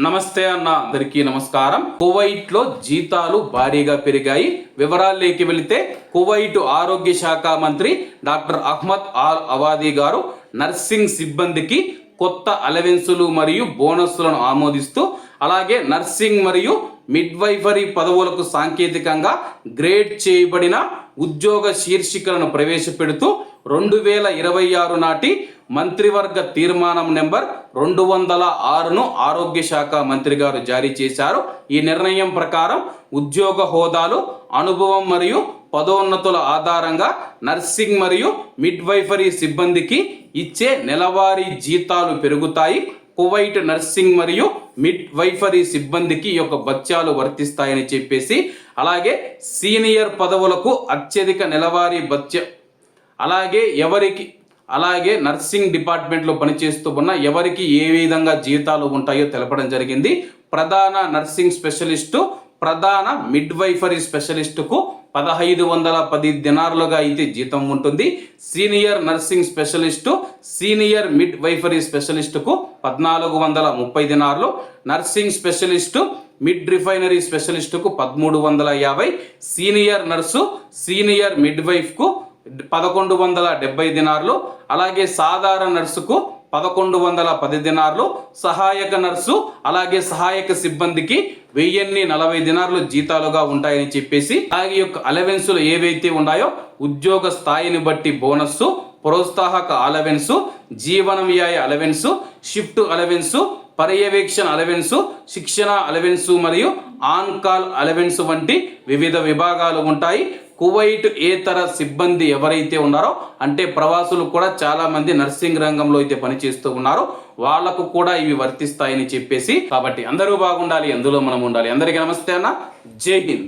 నమస్తే అన్న, అందరికీ నమస్కారం. కువైట్ లో జీతాలు భారీగా పెరిగాయి. వివరాల్లోకి వెళితే కువైట్ ఆరోగ్య శాఖ మంత్రి డాక్టర్ అహ్మద్ ఆల్ అవాదీ గారు నర్సింగ్ సిబ్బందికి కొత్త అలవెన్సులు మరియు బోనస్లను ఆమోదిస్తూ, అలాగే నర్సింగ్ మరియు మిడ్వైఫరీ పదవులకు సాంకేతికంగా గ్రేడ్ చేయబడిన ఉద్యోగ శీర్షికలను ప్రవేశపెడుతూ 2026 నాటి మంత్రివర్గ తీర్మానం నెంబర్ 206ను ఆరోగ్య శాఖ మంత్రి గారు జారీ చేశారు. ఈ నిర్ణయం ప్రకారం ఉద్యోగ హోదాలు, అనుభవం మరియు పదోన్నతుల ఆధారంగా నర్సింగ్ మరియు మిడ్వైఫరీ సిబ్బందికి ఇచ్చే నెలవారీ జీతాలు పెరుగుతాయి. కువైట్ నర్సింగ్ మరియు మిడ్వైఫరీ సిబ్బందికి ఈ యొక్క భత్యాలు వర్తిస్తాయని చెప్పేసి, అలాగే సీనియర్ పదవులకు అత్యధిక నెలవారీ భత్య, అలాగే నర్సింగ్ డిపార్ట్మెంట్లో పనిచేస్తూ ఉన్న ఎవరికి ఏ విధంగా జీతాలు ఉంటాయో తెలపడం జరిగింది. ప్రధాన నర్సింగ్ స్పెషలిస్టు, ప్రధాన మిడ్వైఫరీ స్పెషలిస్టుకు 1510 దినార్లుగా అయితే జీతం ఉంటుంది. Senior nursing specialist, senior midwifery స్పెషలిస్టుకు 1430 దినార్లు, నర్సింగ్ స్పెషలిస్టు, మిడ్ రిఫైనరీ స్పెషలిస్టుకు 1350, సీనియర్ నర్సు, సీనియర్ మిడ్ వైఫ్కు 1170 దినార్లు, అలాగే సాధారణ నర్సుకు 1110 దినార్లు, సహాయక నర్సు అలాగే సహాయక సిబ్బందికి 1040 దినార్లు జీతాలుగా ఉంటాయని చెప్పేసి, అలాగే యొక్క అలవెన్సులు ఏవైతే ఉన్నాయో ఉద్యోగ స్థాయిని బట్టి బోనస్సు, ప్రోత్సాహక అలవెన్సు, జీవన వ్యయ అలవెన్సు, షిఫ్ట్ అలవెన్సు, పర్యవేక్షణ అలవెన్సు, శిక్షణ అలవెన్సు మరియు ఆన్ కాల్ అలవెన్సు వంటి వివిధ విభాగాలు ఉంటాయి. కువైట్ ఏతర సిబ్బంది ఎవరైతే ఉన్నారో, అంటే ప్రవాసులు కూడా చాలా మంది నర్సింగ్ రంగంలో అయితే పనిచేస్తూ ఉన్నారో వాళ్లకు కూడా ఇవి వర్తిస్తాయని చెప్పేసి, కాబట్టి అందరూ బాగుండాలి, అందులో మనం ఉండాలి. అందరికీ నమస్తే అన్న, జై హింద్.